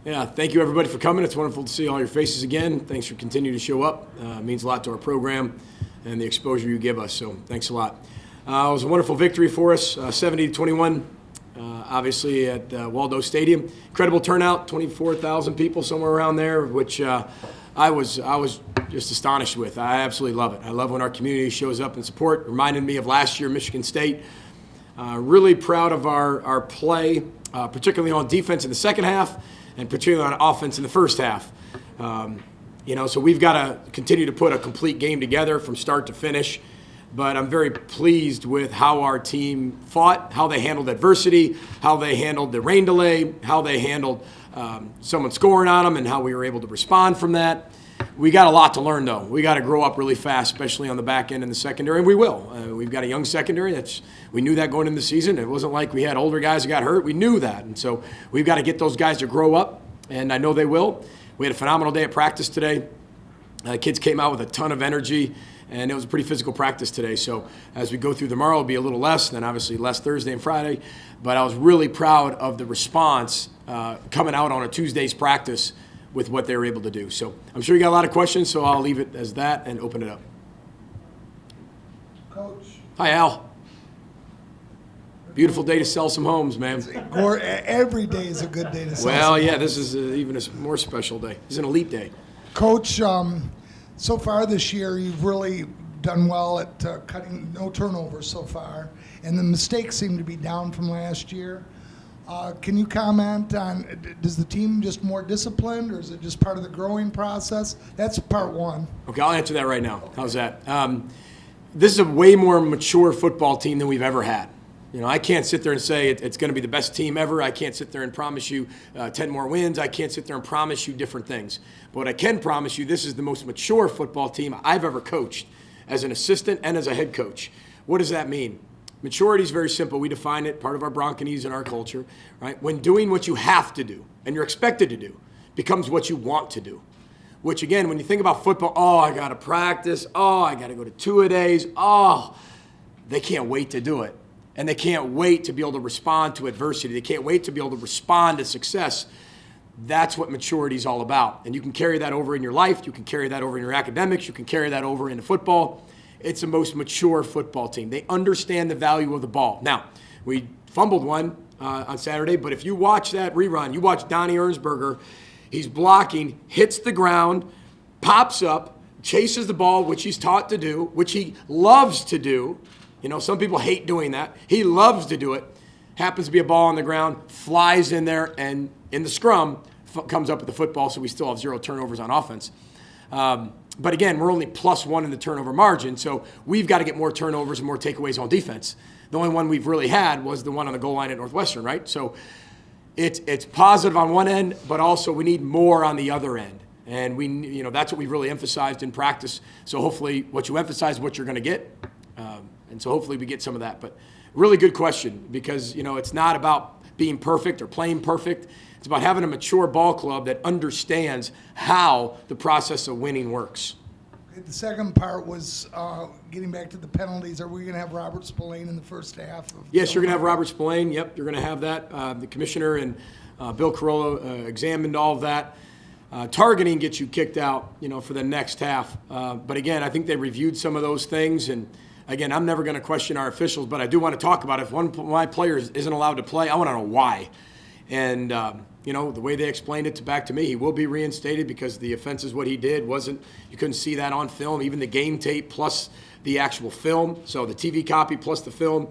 Yeah, thank you everybody for coming. It's wonderful to see all your faces again. Thanks for continuing to show up. It means a lot to our program and the exposure you give us, so thanks a lot. It was a wonderful victory for us, 70-21, obviously at Waldo Stadium. Incredible turnout, 24,000 people, somewhere around there, which I was just astonished with. I absolutely love it. I love when our community shows up and support. Reminded me of last year, Michigan State. Really proud of our play, particularly on defense in the second half, and particularly on offense in the first half. So we've got to continue to put a complete game together from start to finish. But I'm very pleased with how our team fought, how they handled adversity, how they handled the rain delay, how they handled someone scoring on them, and how we were able to respond from that. We got a lot to learn, though. We got to grow up really fast, especially on the back end in the secondary, and we will. We've got a young secondary. We knew that going into the season. It wasn't like we had older guys that got hurt. We knew that, and so we've got to get those guys to grow up, and I know they will. We had a phenomenal day at practice today. Kids came out with a ton of energy, and it was a pretty physical practice today. So as we go through tomorrow, it'll be a little less, and then obviously less Thursday and Friday. But I was really proud of the response coming out on a Tuesday's practice with what they were able to do. So I'm sure you got a lot of questions, so I'll leave it as that and open it up. Coach. Hi, Al. Beautiful day to sell some homes, man. Every day is a good day to sell. Well, yeah, this is even a more special day. This is an elite day. Coach, so far this year, you've really done well at cutting no turnovers so far, and the mistakes seem to be down from last year. Can you comment on, does the team just more disciplined, or is it just part of the growing process? That's part one. Okay, I'll answer that right now. How's that? This is a way more mature football team than we've ever had. I can't sit there and say it's going to be the best team ever. I can't sit there and promise you 10 more wins. I can't sit there and promise you different things. But what I can promise you, this is the most mature football team I've ever coached as an assistant and as a head coach. What does that mean? Maturity is very simple. We define it, part of our Bronconese and our culture, right? When doing what you have to do and you're expected to do becomes what you want to do. Which, again, when you think about football, I got to practice. I got to go to two-a-days. They can't wait to do it. And they can't wait to be able to respond to adversity. They can't wait to be able to respond to success. That's what maturity is all about. And you can carry that over in your life. You can carry that over in your academics. You can carry that over into football. It's the most mature football team. They understand the value of the ball. Now, we fumbled one on Saturday, but if you watch that rerun, you watch Donnie Ernsberger, he's blocking, hits the ground, pops up, chases the ball, which he's taught to do, which he loves to do. Some people hate doing that. He loves to do it. Happens to be a ball on the ground, flies in there, and in the scrum, comes up with the football, so we still have 0 turnovers on offense. But again, we're only +1 in the turnover margin, so we've got to get more turnovers and more takeaways on defense. The only one we've really had was the one on the goal line at Northwestern, right? So it's positive on one end, but also we need more on the other end. And that's what we've really emphasized in practice. So hopefully what you emphasize is what you're going to get. And so hopefully we get some of that. But really good question, because, it's not about being perfect or playing perfect. It's about having a mature ball club that understands how the process of winning works. Okay, the second part was getting back to the penalties. Are we going to have Robert Spillane in the first half? Yes, you're going to have Robert Spillane. Yep, you're going to have that. The commissioner and Bill Carollo examined all of that. Targeting gets you kicked out, for the next half. But again, I think they reviewed some of those things. And again, I'm never going to question our officials, but I do want to talk about if one of my players isn't allowed to play, I want to know why. And, the way they explained it back to me, he will be reinstated because the offense is what he did. You couldn't see that on film, even the game tape plus the actual film. So the TV copy plus the film.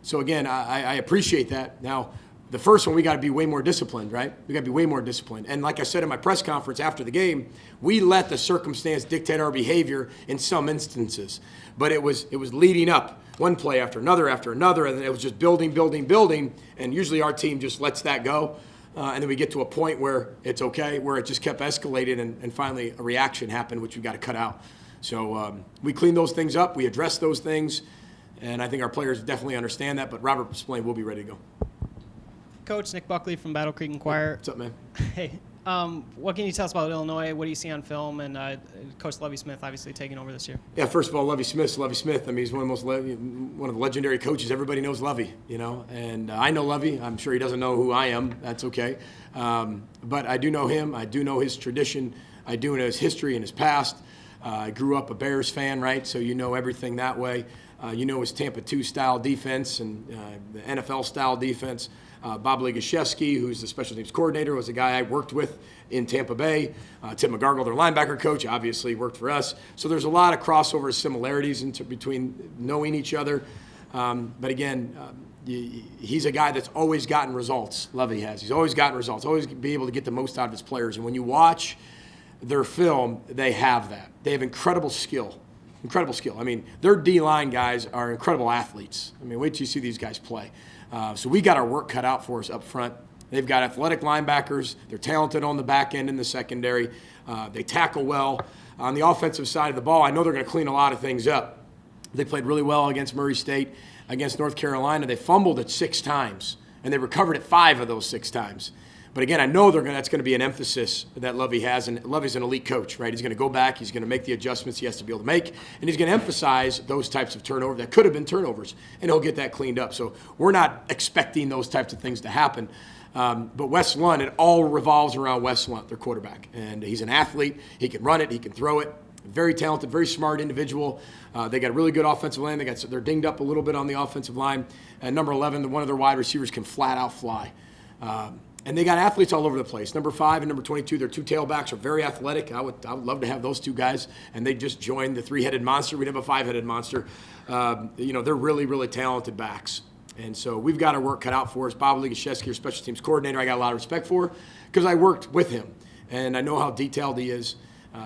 So again, I appreciate that. Now, the first one, we got to be way more disciplined, right? We got to be way more disciplined. And like I said in my press conference after the game, we let the circumstance dictate our behavior in some instances. But it was leading up, one play after another, and then it was just building. And usually our team just lets that go. And then we get to a point where it's okay, where it just kept escalating, and finally a reaction happened, which we got to cut out. So we cleaned those things up. We addressed those things. And I think our players definitely understand that. But Robert Spillane will be ready to go. Coach, Nick Buckley from Battle Creek Inquirer. What's up, man? Hey, What can you tell us about Illinois? What do you see on film? And Coach Lovie Smith obviously taking over this year. Yeah, first of all, Lovie Smith. I mean, he's one of the legendary coaches. Everybody knows Lovie, and I know Lovie. I'm sure he doesn't know who I am. That's okay. But I do know him. I do know his tradition. I do know his history and his past. I grew up a Bears fan, right? So you know everything that way. You know his Tampa 2 style defense and the NFL style defense. Bob Legashevsky, who's the special teams coordinator, was a guy I worked with in Tampa Bay. Tim McGargle, their linebacker coach, obviously worked for us. So there's a lot of crossover similarities between knowing each other. But again, he's a guy that's always gotten results. Lovie has. He's always gotten results, always be able to get the most out of his players. And when you watch their film, they have that. They have incredible skill. Incredible skill. I mean, their D-line guys are incredible athletes. I mean, wait till you see these guys play. So we got our work cut out for us up front. They've got athletic linebackers. They're talented on the back end in the secondary. They tackle well. On the offensive side of the ball, I know they're going to clean a lot of things up. They played really well against Murray State, against North Carolina. They fumbled it 6 times, and they recovered it 5 of those 6 times. But again, I know that's going to be an emphasis that Lovie has, and Lovie's an elite coach, right? He's going to go back, he's going to make the adjustments he has to be able to make, and he's going to emphasize those types of turnovers that could have been turnovers, and he'll get that cleaned up. So we're not expecting those types of things to happen. But Wes Lunt, it all revolves around Wes Lunt, their quarterback. And he's an athlete. He can run it. He can throw it. Very talented, very smart individual. They got a really good offensive line. They're dinged up a little bit on the offensive line. And number 11, one of their wide receivers can flat out fly. And they got athletes all over the place. Number 5 and number 22, their 2 tailbacks are very athletic. I would love to have those 2 guys. And they just joined the 3-headed monster. We'd have a 5-headed monster. They're really, really talented backs. And so we've got our work cut out for us. Bob Legashevsky, our special teams coordinator, I got a lot of respect for because I worked with him. And I know how detailed he is.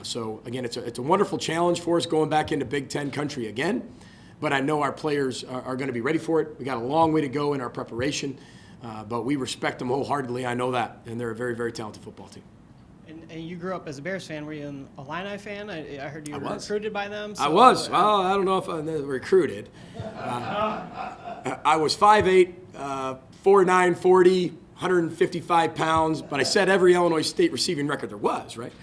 So, again, it's a wonderful challenge for us going back into Big Ten country again. But I know our players are going to be ready for it. We got a long way to go in our preparation. But we respect them wholeheartedly. I know that. And they're a very, very talented football team. And you grew up as a Bears fan. Were you an Illini fan? I heard you were recruited by them. So, I was. Well, I don't know if I was recruited. I was 5'8", 4'9", 40, 155 pounds. But I set every Illinois State receiving record there was, right?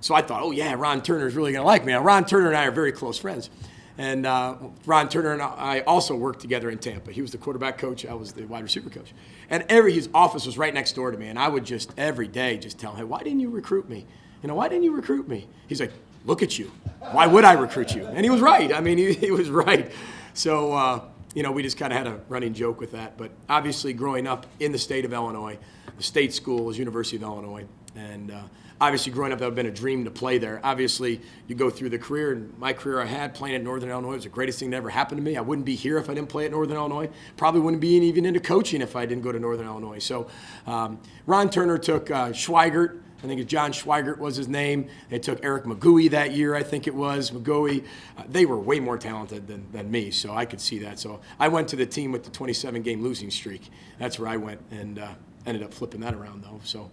So I thought, oh, yeah, Ron Turner's really going to like me. Now, Ron Turner and I are very close friends. And Ron Turner and I also worked together in Tampa. He was the quarterback coach. I was the wide receiver coach. And his office was right next door to me. And I would just every day just tell him, hey, why didn't you recruit me? Why didn't you recruit me? He's like, look at you. Why would I recruit you? And he was right. I mean, he was right. So, we just kind of had a running joke with that. But obviously growing up in the state of Illinois, the state school is University of Illinois. And obviously growing up, that would have been a dream to play there. Obviously, you go through the career, and my career I had playing at Northern Illinois was the greatest thing that ever happened to me. I wouldn't be here if I didn't play at Northern Illinois. Probably wouldn't be even into coaching if I didn't go to Northern Illinois. So Ron Turner took Schweigert. I think John Schweigert was his name. They took Eric McGooey that year, I think it was. McGooey. They were way more talented than me, so I could see that. So I went to the team with the 27-game losing streak. That's where I went and ended up flipping that around, though. So.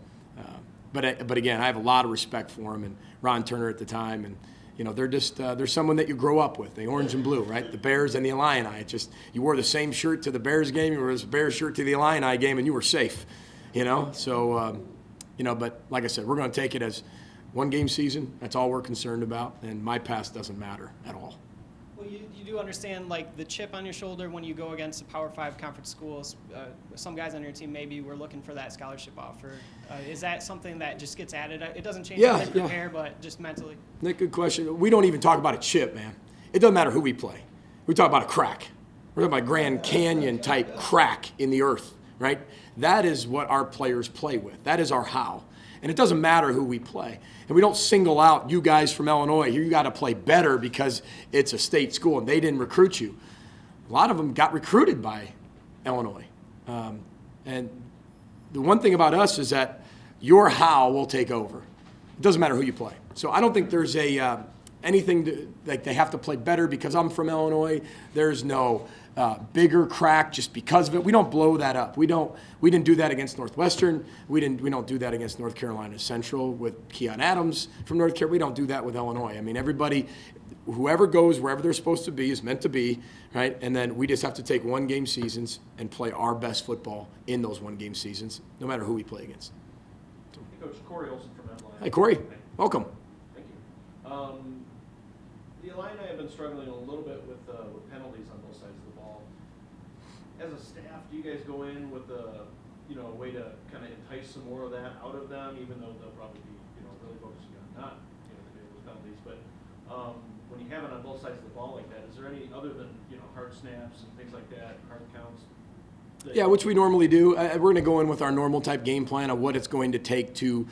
But again, I have a lot of respect for him and Ron Turner at the time, and they're someone that you grow up with, the orange and blue, right? The Bears and the Illini. It's just you wore the same shirt to the Bears game, you wore the Bears shirt to the Illini game, and you were safe, So, but like I said, we're going to take it as one game season. That's all we're concerned about, and my past doesn't matter at all. Well, you do understand, like, the chip on your shoulder when you go against the Power 5 conference schools. Some guys on your team maybe were looking for that scholarship offer. Is that something that just gets added? It doesn't change how they prepare, but just mentally. Nick, good question. We don't even talk about a chip, man. It doesn't matter who we play. We talk about a crack. We're talking about Grand Canyon-type crack in the earth, right? That is what our players play with. That is our how. And it doesn't matter who we play. And we don't single out you guys from Illinois. You got to play better because it's a state school and they didn't recruit you. A lot of them got recruited by Illinois. And the one thing about us is that your how will take over. It doesn't matter who you play. So I don't think there's anything like they have to play better because I'm from Illinois. There's no bigger crack just because of it. We don't blow that up. We didn't do that against Northwestern. We don't do that against North Carolina Central with Keon Adams from North Carolina. We don't do that with Illinois. I mean, everybody, whoever goes wherever they're supposed to be is meant to be, right? And then we just have to take one-game seasons and play our best football in those one-game seasons, no matter who we play against. Hey, Coach, Corey Olson from Medline. Hey, Corey. Welcome. Thank you. The Illini have been struggling a little bit with penalties on both sides of the ball. As a staff, do you guys go in with a way to kind of entice some more of that out of them, even though they'll probably be really focusing on not doing those penalties? But when you have it on both sides of the ball like that, is there any other than hard snaps and things like that, hard counts? Yeah, which we normally do. We're going to go in with our normal type game plan of what it's going to take to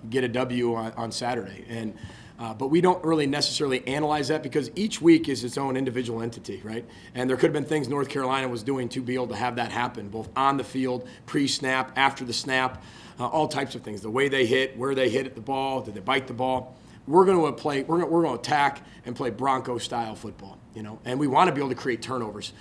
get a W on Saturday. But we don't really necessarily analyze that because each week is its own individual entity, right? And there could have been things North Carolina was doing to be able to have that happen, both on the field, pre-snap, after the snap, all types of things. The way they hit, where they hit at the ball, did they bite the ball? We're going to play. We're going to attack and play Bronco-style football, and we want to be able to create turnovers.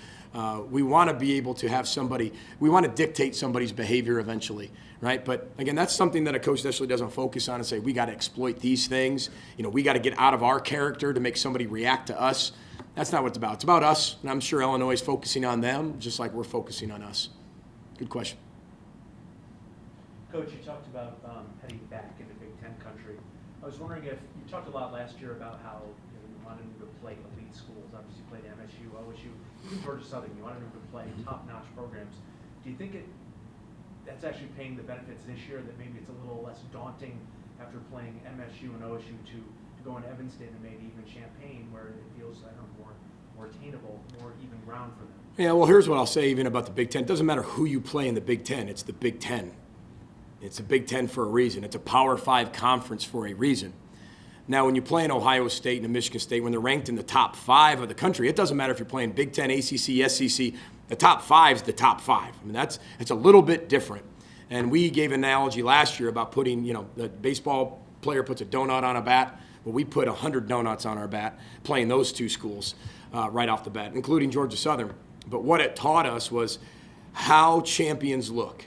We want to be able to have somebody. We want to dictate somebody's behavior eventually, right? But again, that's something that a coach necessarily doesn't focus on and say we got to exploit these things. We got to get out of our character to make somebody react to us. That's not what it's about. It's about us, and I'm sure Illinois is focusing on them just like we're focusing on us. Good question. Coach, you talked about heading back into Big Ten country. I was wondering if you talked a lot last year about how you wanted to play elite schools. Obviously, you played MSU, OSU, even Georgia Southern. You wanted to play top-notch programs. Do you think that's actually paying the benefits this year? That maybe it's a little less daunting after playing MSU and OSU to go in Evanston and maybe even Champaign, where it feels more attainable, more even ground for them. Yeah, well, here's what I'll say even about the Big Ten. It doesn't matter who you play in the Big Ten. It's the Big Ten. It's the Big Ten for a reason. It's a Power 5 conference for a reason. Now, when you play in Ohio State and Michigan State, when they're ranked in the top 5 of the country, it doesn't matter if you're playing Big Ten, ACC, SEC. The top 5 is the top 5. I mean, it's a little bit different. And we gave an analogy last year about putting, the baseball player puts a donut on a bat. Well, we put 100 donuts on our bat playing those two schools right off the bat, including Georgia Southern. But what it taught us was how champions look.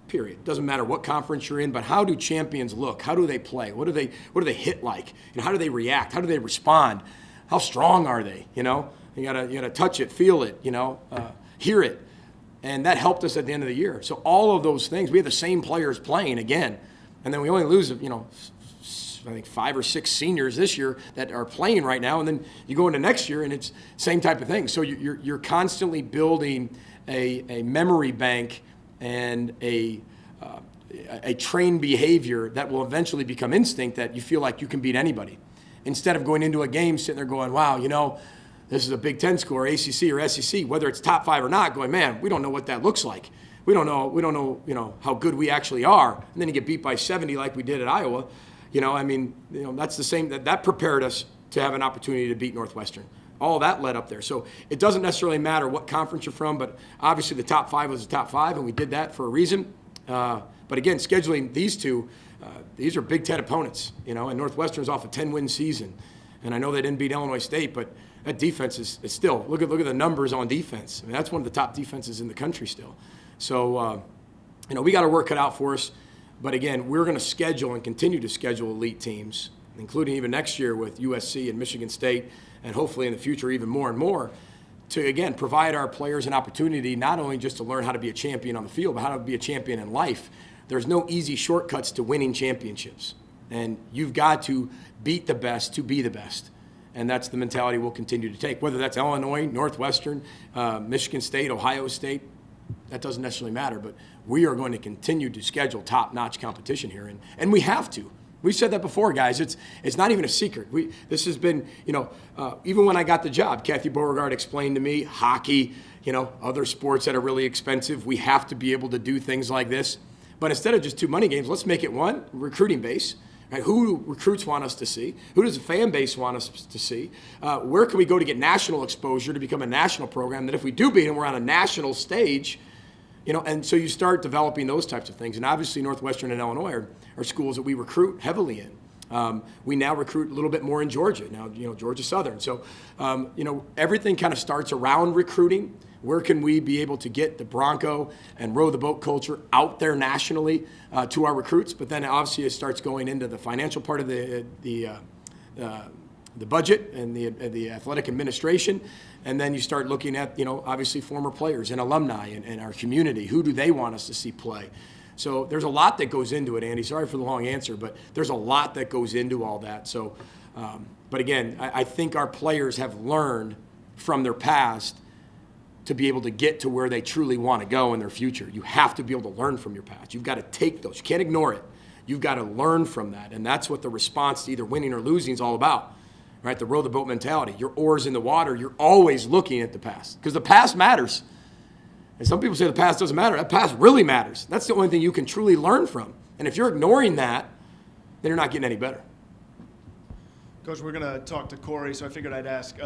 Period. Doesn't matter what conference you're in, but how do champions look? How do they play? What do they hit like? How do they react? How do they respond? How strong are they? You gotta touch it, feel it, hear it. And that helped us at the end of the year. So all of those things, we have the same players playing again. And then we only lose, I think 5 or 6 seniors this year that are playing right now. And then you go into next year and it's same type of thing. So you're constantly building a memory bank and a trained behavior that will eventually become instinct that you feel like you can beat anybody. Instead of going into a game sitting there going, wow, this is a Big Ten score, ACC or SEC, whether it's top 5 or not, going, man, we don't know what that looks like. We don't know, how good we actually are. And then you get beat by 70 like we did at Iowa. That's the same, that prepared us to have an opportunity to beat Northwestern. All that led up there. So it doesn't necessarily matter what conference you're from, but obviously the top 5 was the top 5, and we did that for a reason. But again, scheduling these two, these are Big Ten opponents, and Northwestern's off a 10-win season. And I know they didn't beat Illinois State, but that defense is still, look at the numbers on defense. I mean, that's one of the top defenses in the country still. So, we got our work cut out for us. But again, we're going to schedule and continue to schedule elite teams, including even next year with USC and Michigan State, and hopefully in the future even more and more, to, again, provide our players an opportunity not only just to learn how to be a champion on the field, but how to be a champion in life. There's no easy shortcuts to winning championships. And you've got to beat the best to be the best. And that's the mentality we'll continue to take. Whether that's Illinois, Northwestern, Michigan State, Ohio State, that doesn't necessarily matter. But we are going to continue to schedule top-notch competition here. And we have to. We've said that before, guys. It's not even a secret. This has been, even when I got the job, Kathy Beauregard explained to me, hockey, other sports that are really expensive, we have to be able to do things like this. But instead of just 2 money games, let's make it one recruiting base. Right? Who do recruits want us to see? Who does the fan base want us to see? Where can we go to get national exposure to become a national program that if we do beat them, we're on a national stage? And so you start developing those types of things. And obviously Northwestern and Illinois are schools that we recruit heavily in. We now recruit a little bit more in Georgia, now, Georgia Southern. So, everything kind of starts around recruiting. Where can we be able to get the Bronco and row the boat culture out there nationally to our recruits? But then obviously it starts going into the financial part of the budget and the athletic administration. And then you start looking at, obviously former players and alumni and our community. Who do they want us to see play? So there's a lot that goes into it, Andy. Sorry for the long answer, but there's a lot that goes into all that. So, but again, I think our players have learned from their past to be able to get to where they truly want to go in their future. You have to be able to learn from your past. You've got to take those. You can't ignore it. You've got to learn from that. And that's what the response to either winning or losing is all about, right? The row the boat mentality. Your oar's in the water. You're always looking at the past because the past matters. And some people say the past doesn't matter. That past really matters. That's the only thing you can truly learn from. And if you're ignoring that, then you're not getting any better. Coach, we're going to talk to Corey, so I figured I'd ask.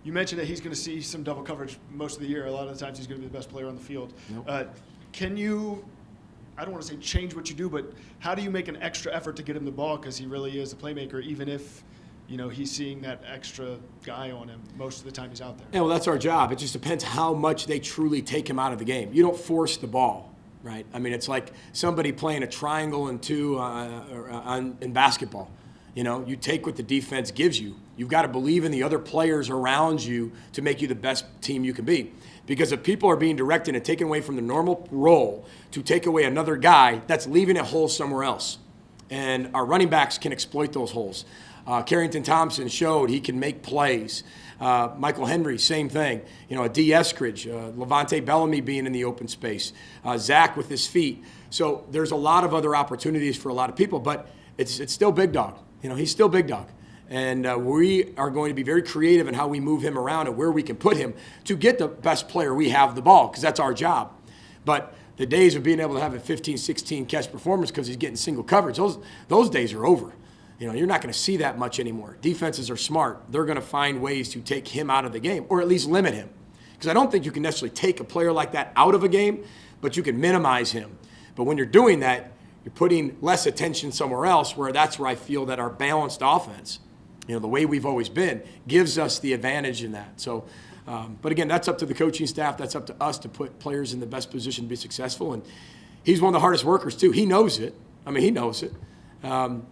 You mentioned that he's going to see some double coverage most of the year. A lot of the times he's going to be the best player on the field. Nope. Can you, I don't want to say change what you do, but how do you make an extra effort to get him the ball because he really is a playmaker, even if he's seeing that extra guy on him most of the time he's out there? Yeah, well, that's our job. It just depends how much they truly take him out of the game. You don't force the ball, right? I mean, it's like somebody playing a triangle and two in basketball. You take what the defense gives you. You've got to believe in the other players around you to make you the best team you can be. Because if people are being directed and taken away from the normal role to take away another guy, that's leaving a hole somewhere else. And our running backs can exploit those holes. Carrington Thompson showed he can make plays. Michael Henry, same thing. A D. Eskridge, Levante Bellamy being in the open space, Zach with his feet. So there's a lot of other opportunities for a lot of people, but it's still big dog. He's still big dog. And we are going to be very creative in how we move him around and where we can put him to get the best player we have the ball, because that's our job. But the days of being able to have a 15, 16 catch performance because he's getting single coverage, those days are over. You're not going to see that much anymore. Defenses are smart. They're going to find ways to take him out of the game or at least limit him. Because I don't think you can necessarily take a player like that out of a game, but you can minimize him. But when you're doing that, you're putting less attention somewhere else, that's where I feel that our balanced offense, the way we've always been, gives us the advantage in that. So, but again, that's up to the coaching staff. That's up to us to put players in the best position to be successful. And he's one of the hardest workers, too. He knows it. He knows it.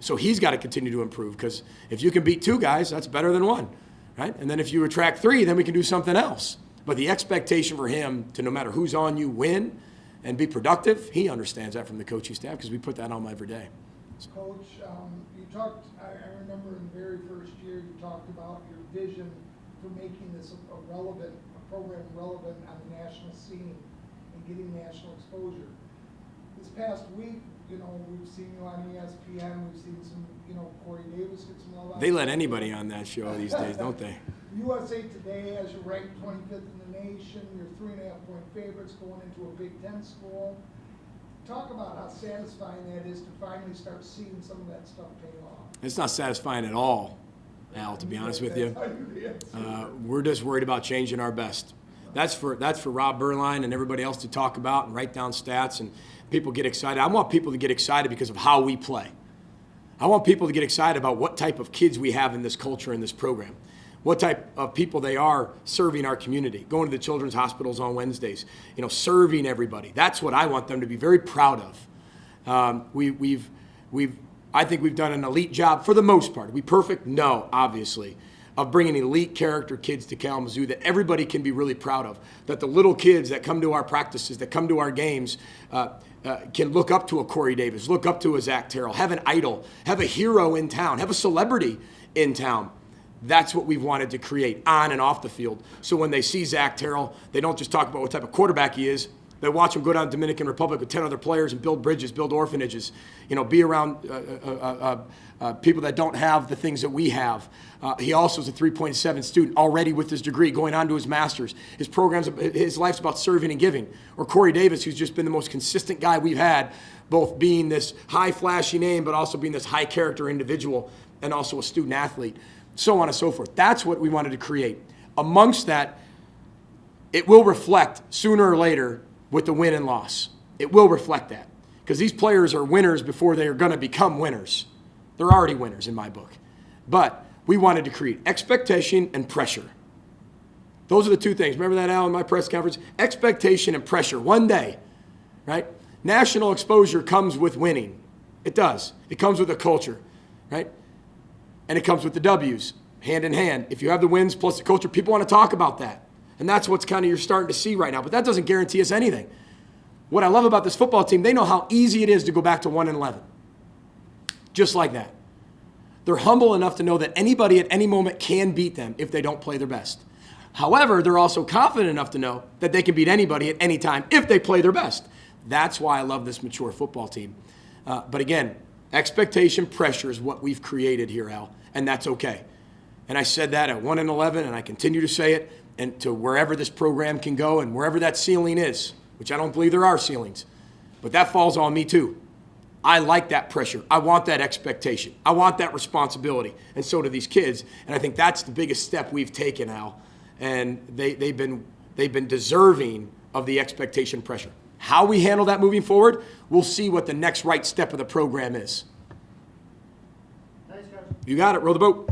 So he's got to continue to improve, because if you can beat two guys, that's better than one, right? And then if you attract three, then we can do something else. But the expectation for him to, no matter who's on you, win and be productive, he understands that from the coaching staff, because we put that on him every day. Coach, you talked, I remember in the very first year, you talked about your vision for making this a program relevant on the national scene and getting national exposure. This past week, we've seen you on ESPN, we've seen some, Corey Davis get some love. They let anybody on that show these days, don't they? USA Today has you ranked 25th in the nation. You're 3.5-point favorites going into a Big Ten school. Talk about how satisfying that is to finally start seeing some of that stuff pay off. It's not satisfying at all, Al, to be honest with you. We're just worried about changing our best. That's for Rob Berline and everybody else to talk about and write down stats, and people get excited. I want people to get excited because of how we play. I want people to get excited about what type of kids we have in this culture, in this program, what type of people they are serving our community, going to the children's hospitals on Wednesdays, serving everybody. That's what I want them to be very proud of. I think we've done an elite job for the most part. Are we perfect? No, obviously. Of bringing elite character kids to Kalamazoo that everybody can be really proud of. That the little kids that come to our practices, that come to our games, can look up to a Corey Davis, look up to a Zach Terrell, have an idol, have a hero in town, have a celebrity in town. That's what we've wanted to create on and off the field. So when they see Zach Terrell, they don't just talk about what type of quarterback he is. They watch him go down to Dominican Republic with 10 other players and build bridges, build orphanages, be around people that don't have the things that we have. He also is a 3.7 student already with his degree, going on to his master's. His life's about serving and giving. Or Corey Davis, who's just been the most consistent guy we've had, both being this high flashy name, but also being this high character individual and also a student athlete, so on and so forth. That's what we wanted to create. Amongst that, it will reflect sooner or later with the win and loss. It will reflect that, because these players are winners before they are going to become winners. They're already winners in my book. But we wanted to create expectation and pressure. Those are the two things. Remember that, Al, in my press conference? Expectation and pressure. One day, right? National exposure comes with winning. It does. It comes with a culture, right? And it comes with the W's, hand in hand. If you have the wins plus the culture, people want to talk about that. And that's what's kind of you're starting to see right now. But that doesn't guarantee us anything. What I love about this football team, they know how easy it is to go back to 1-11. Just like that. They're humble enough to know that anybody at any moment can beat them if they don't play their best. However, they're also confident enough to know that they can beat anybody at any time if they play their best. That's why I love this mature football team. But again, expectation pressure is what we've created here, Al, and that's okay. And I said that at 1-11, and I continue to say it, and to wherever this program can go and wherever that ceiling is, which I don't believe there are ceilings, but that falls on me too. I like that pressure. I want that expectation. I want that responsibility, and so do these kids. And I think that's the biggest step we've taken, Al. And they've been deserving of the expectation pressure. How we handle that moving forward, we'll see what the next right step of the program is. Thanks, guys. You got it. Row the boat.